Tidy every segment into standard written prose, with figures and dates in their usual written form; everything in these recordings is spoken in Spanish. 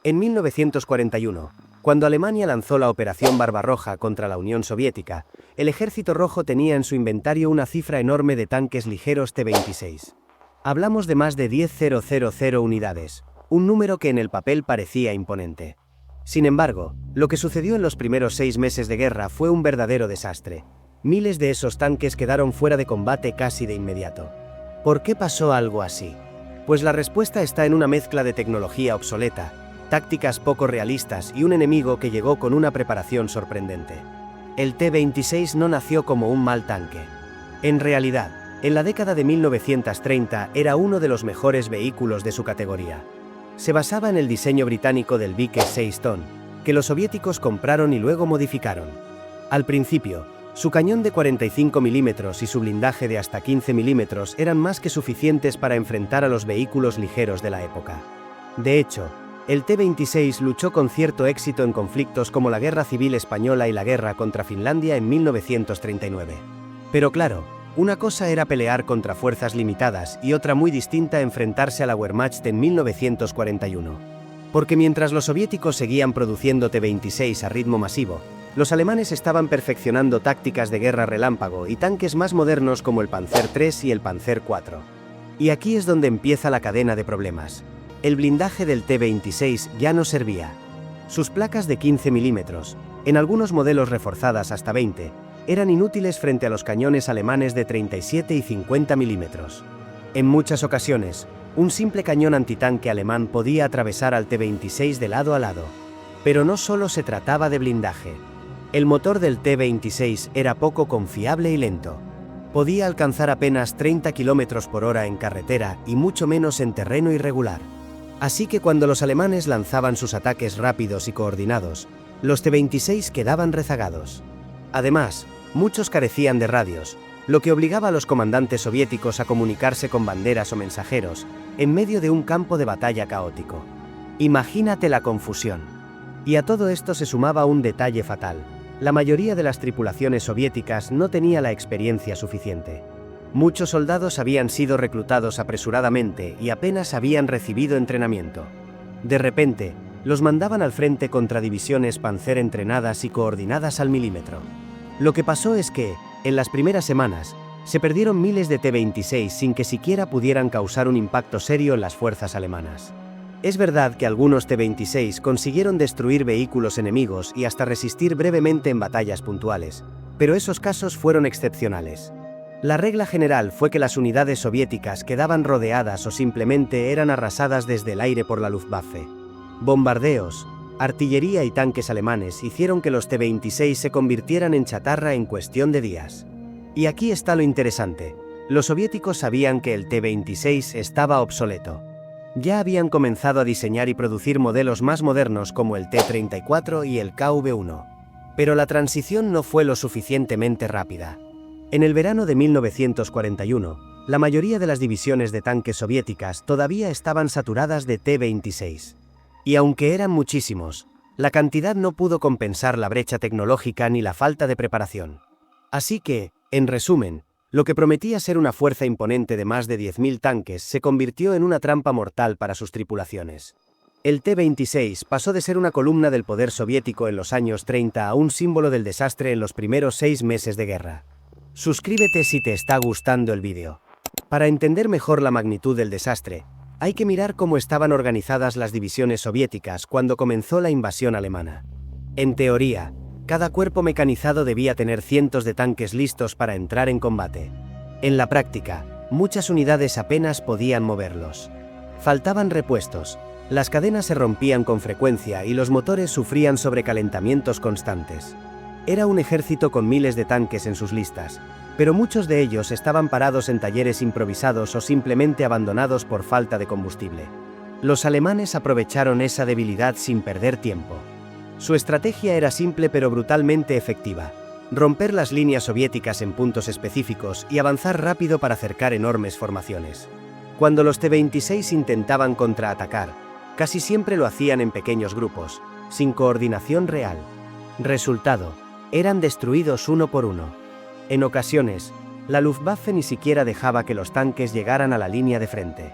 En 1941, cuando Alemania lanzó la Operación Barbarroja contra la Unión Soviética, el Ejército Rojo tenía en su inventario una cifra enorme de tanques ligeros T-26. Hablamos de más de 10.000 unidades, un número que en el papel parecía imponente. Sin embargo, lo que sucedió en los primeros 6 meses de guerra fue un verdadero desastre. Miles de esos tanques quedaron fuera de combate casi de inmediato. ¿Por qué pasó algo así? Pues la respuesta está en una mezcla de tecnología obsoleta, tácticas poco realistas y un enemigo que llegó con una preparación sorprendente. El T-26 no nació como un mal tanque. En realidad, en la década de 1930 era uno de los mejores vehículos de su categoría. Se basaba en el diseño británico del Vickers 6 Ton, que los soviéticos compraron y luego modificaron. Al principio, su cañón de 45 mm y su blindaje de hasta 15 mm eran más que suficientes para enfrentar a los vehículos ligeros de la época. De hecho, el T-26 luchó con cierto éxito en conflictos como la Guerra Civil Española y la guerra contra Finlandia en 1939. Pero claro, una cosa era pelear contra fuerzas limitadas y otra muy distinta enfrentarse a la Wehrmacht en 1941. Porque mientras los soviéticos seguían produciendo T-26 a ritmo masivo, los alemanes estaban perfeccionando tácticas de guerra relámpago y tanques más modernos como el Panzer III y el Panzer IV. Y aquí es donde empieza la cadena de problemas. El blindaje del T-26 ya no servía. Sus placas de 15 mm, en algunos modelos reforzadas hasta 20, eran inútiles frente a los cañones alemanes de 37 y 50 mm. En muchas ocasiones, un simple cañón antitanque alemán podía atravesar al T-26 de lado a lado. Pero no solo se trataba de blindaje. El motor del T-26 era poco confiable y lento. Podía alcanzar apenas 30 km por hora en carretera y mucho menos en terreno irregular. Así que cuando los alemanes lanzaban sus ataques rápidos y coordinados, los T-26 quedaban rezagados. Además, muchos carecían de radios, lo que obligaba a los comandantes soviéticos a comunicarse con banderas o mensajeros, en medio de un campo de batalla caótico. Imagínate la confusión. Y a todo esto se sumaba un detalle fatal. La mayoría de las tripulaciones soviéticas no tenía la experiencia suficiente. Muchos soldados habían sido reclutados apresuradamente y apenas habían recibido entrenamiento. De repente, los mandaban al frente contra divisiones Panzer entrenadas y coordinadas al milímetro. Lo que pasó es que, en las primeras semanas, se perdieron miles de T-26 sin que siquiera pudieran causar un impacto serio en las fuerzas alemanas. Es verdad que algunos T-26 consiguieron destruir vehículos enemigos y hasta resistir brevemente en batallas puntuales, pero esos casos fueron excepcionales. La regla general fue que las unidades soviéticas quedaban rodeadas o simplemente eran arrasadas desde el aire por la Luftwaffe. Bombardeos, artillería y tanques alemanes hicieron que los T-26 se convirtieran en chatarra en cuestión de días. Y aquí está lo interesante. Los soviéticos sabían que el T-26 estaba obsoleto. Ya habían comenzado a diseñar y producir modelos más modernos como el T-34 y el KV-1. Pero la transición no fue lo suficientemente rápida. En el verano de 1941, la mayoría de las divisiones de tanques soviéticas todavía estaban saturadas de T-26. Y aunque eran muchísimos, la cantidad no pudo compensar la brecha tecnológica ni la falta de preparación. Así que, en resumen, lo que prometía ser una fuerza imponente de más de 10.000 tanques se convirtió en una trampa mortal para sus tripulaciones. El T-26 pasó de ser una columna del poder soviético en los años 30 a un símbolo del desastre en los primeros 6 meses de guerra. Suscríbete si te está gustando el vídeo. Para entender mejor la magnitud del desastre, hay que mirar cómo estaban organizadas las divisiones soviéticas cuando comenzó la invasión alemana. En teoría, cada cuerpo mecanizado debía tener cientos de tanques listos para entrar en combate. En la práctica, muchas unidades apenas podían moverlos. Faltaban repuestos, las cadenas se rompían con frecuencia y los motores sufrían sobrecalentamientos constantes. Era un ejército con miles de tanques en sus listas, pero muchos de ellos estaban parados en talleres improvisados o simplemente abandonados por falta de combustible. Los alemanes aprovecharon esa debilidad sin perder tiempo. Su estrategia era simple pero brutalmente efectiva: romper las líneas soviéticas en puntos específicos y avanzar rápido para cercar enormes formaciones. Cuando los T-26 intentaban contraatacar, casi siempre lo hacían en pequeños grupos, sin coordinación real. Resultado: eran destruidos uno por uno. En ocasiones, la Luftwaffe ni siquiera dejaba que los tanques llegaran a la línea de frente.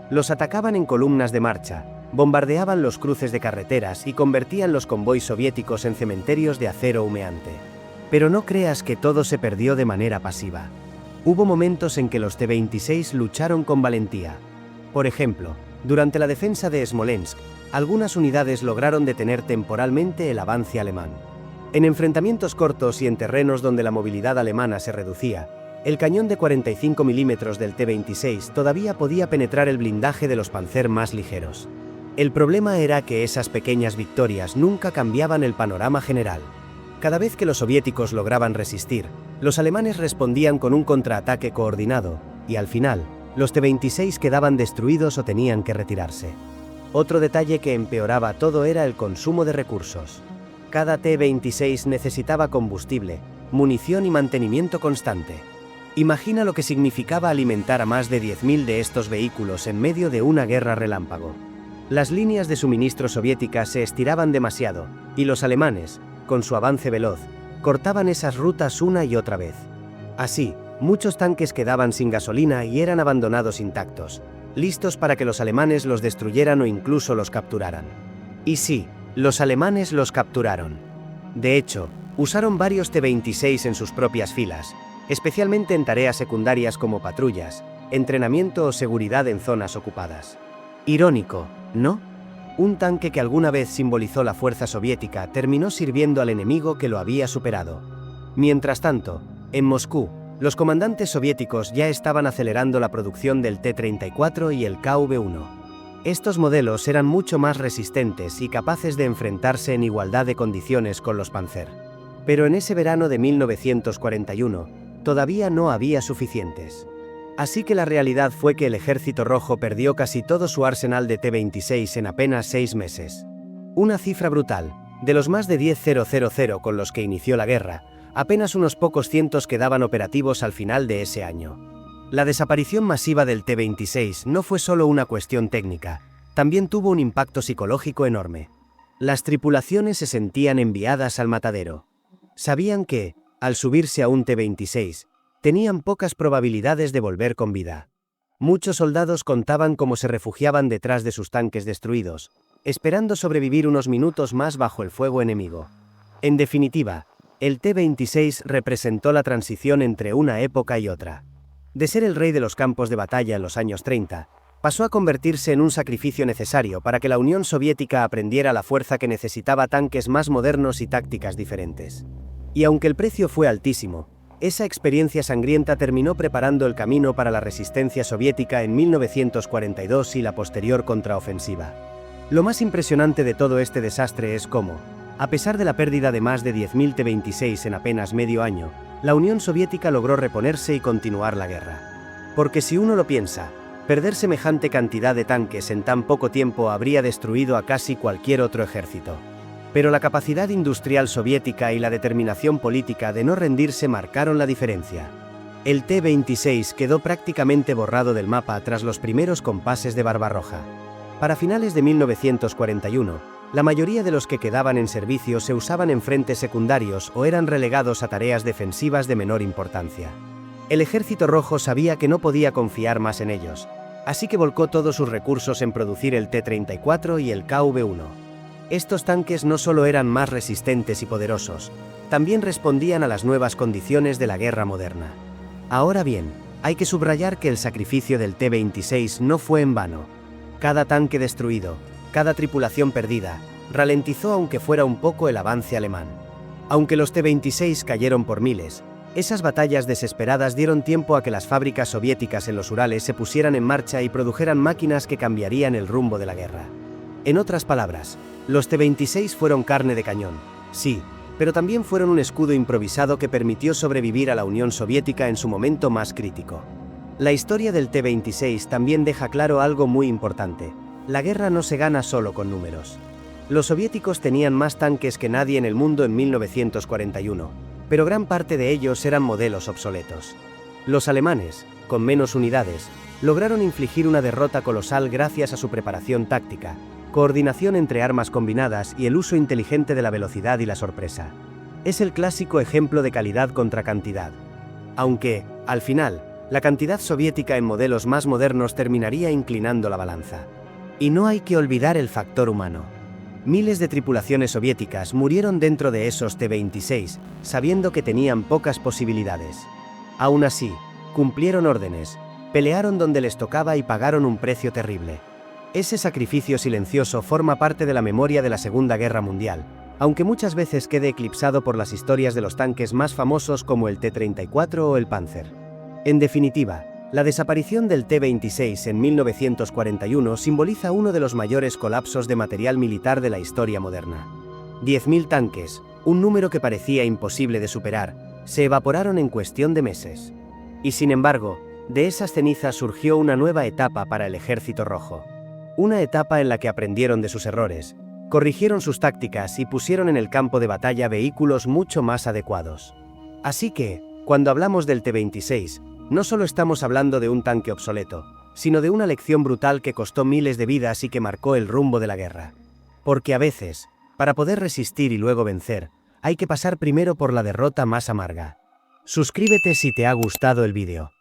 Los atacaban en columnas de marcha, Bombardeaban los cruces de carreteras y convertían los convoys soviéticos en cementerios de acero humeante. Pero no creas que todo se perdió de manera pasiva. Hubo momentos en que los T-26 lucharon con valentía. Por ejemplo, durante la defensa de Smolensk, algunas unidades lograron detener temporalmente el avance alemán. En enfrentamientos cortos y en terrenos donde la movilidad alemana se reducía, el cañón de 45 mm del T-26 todavía podía penetrar el blindaje de los Panzer más ligeros. El problema era que esas pequeñas victorias nunca cambiaban el panorama general. Cada vez que los soviéticos lograban resistir, los alemanes respondían con un contraataque coordinado, y al final, los T-26 quedaban destruidos o tenían que retirarse. Otro detalle que empeoraba todo era el consumo de recursos. Cada T-26 necesitaba combustible, munición y mantenimiento constante. Imagina lo que significaba alimentar a más de 10.000 de estos vehículos en medio de una guerra relámpago. Las líneas de suministro soviéticas se estiraban demasiado, y los alemanes, con su avance veloz, cortaban esas rutas una y otra vez. Así, muchos tanques quedaban sin gasolina y eran abandonados intactos, listos para que los alemanes los destruyeran o incluso los capturaran. Y sí, los alemanes los capturaron. De hecho, usaron varios T-26 en sus propias filas, especialmente en tareas secundarias como patrullas, entrenamiento o seguridad en zonas ocupadas. Irónico, ¿no? Un tanque que alguna vez simbolizó la fuerza soviética terminó sirviendo al enemigo que lo había superado. Mientras tanto, en Moscú, los comandantes soviéticos ya estaban acelerando la producción del T-34 y el KV-1. Estos modelos eran mucho más resistentes y capaces de enfrentarse en igualdad de condiciones con los Panzer. Pero en ese verano de 1941, todavía no había suficientes. Así que la realidad fue que el Ejército Rojo perdió casi todo su arsenal de T-26 en apenas 6 meses. Una cifra brutal. De los más de 10.000 con los que inició la guerra, apenas unos pocos cientos quedaban operativos al final de ese año. La desaparición masiva del T-26 no fue solo una cuestión técnica, también tuvo un impacto psicológico enorme. Las tripulaciones se sentían enviadas al matadero. Sabían que, al subirse a un T-26, tenían pocas probabilidades de volver con vida. Muchos soldados contaban cómo se refugiaban detrás de sus tanques destruidos, esperando sobrevivir unos minutos más bajo el fuego enemigo. En definitiva, el T-26 representó la transición entre una época y otra. De ser el rey de los campos de batalla en los años 30, pasó a convertirse en un sacrificio necesario para que la Unión Soviética aprendiera la fuerza que necesitaba tanques más modernos y tácticas diferentes. Y aunque el precio fue altísimo, esa experiencia sangrienta terminó preparando el camino para la resistencia soviética en 1942 y la posterior contraofensiva. Lo más impresionante de todo este desastre es cómo, a pesar de la pérdida de más de 10.000 T-26 en apenas medio año, la Unión Soviética logró reponerse y continuar la guerra. Porque si uno lo piensa, perder semejante cantidad de tanques en tan poco tiempo habría destruido a casi cualquier otro ejército. Pero la capacidad industrial soviética y la determinación política de no rendirse marcaron la diferencia. El T-26 quedó prácticamente borrado del mapa tras los primeros compases de Barbarroja. Para finales de 1941, la mayoría de los que quedaban en servicio se usaban en frentes secundarios o eran relegados a tareas defensivas de menor importancia. El Ejército Rojo sabía que no podía confiar más en ellos, así que volcó todos sus recursos en producir el T-34 y el KV-1. Estos tanques no solo eran más resistentes y poderosos, también respondían a las nuevas condiciones de la guerra moderna. Ahora bien, hay que subrayar que el sacrificio del T-26 no fue en vano. Cada tanque destruido, cada tripulación perdida, ralentizó aunque fuera un poco el avance alemán. Aunque los T-26 cayeron por miles, esas batallas desesperadas dieron tiempo a que las fábricas soviéticas en los Urales se pusieran en marcha y produjeran máquinas que cambiarían el rumbo de la guerra. En otras palabras, los T-26 fueron carne de cañón, sí, pero también fueron un escudo improvisado que permitió sobrevivir a la Unión Soviética en su momento más crítico. La historia del T-26 también deja claro algo muy importante: la guerra no se gana solo con números. Los soviéticos tenían más tanques que nadie en el mundo en 1941, pero gran parte de ellos eran modelos obsoletos. Los alemanes, con menos unidades, lograron infligir una derrota colosal gracias a su preparación táctica, coordinación entre armas combinadas y el uso inteligente de la velocidad y la sorpresa. Es el clásico ejemplo de calidad contra cantidad. Aunque, al final, la cantidad soviética en modelos más modernos terminaría inclinando la balanza. Y no hay que olvidar el factor humano. Miles de tripulaciones soviéticas murieron dentro de esos T-26, sabiendo que tenían pocas posibilidades. Aún así, cumplieron órdenes, pelearon donde les tocaba y pagaron un precio terrible. Ese sacrificio silencioso forma parte de la memoria de la Segunda Guerra Mundial, aunque muchas veces quede eclipsado por las historias de los tanques más famosos como el T-34 o el Panzer. En definitiva, la desaparición del T-26 en 1941 simboliza uno de los mayores colapsos de material militar de la historia moderna. 10.000 tanques, un número que parecía imposible de superar, se evaporaron en cuestión de meses. Y sin embargo, de esas cenizas surgió una nueva etapa para el Ejército Rojo. Una etapa en la que aprendieron de sus errores, corrigieron sus tácticas y pusieron en el campo de batalla vehículos mucho más adecuados. Así que, cuando hablamos del T-26, no solo estamos hablando de un tanque obsoleto, sino de una lección brutal que costó miles de vidas y que marcó el rumbo de la guerra. Porque a veces, para poder resistir y luego vencer, hay que pasar primero por la derrota más amarga. Suscríbete si te ha gustado el vídeo.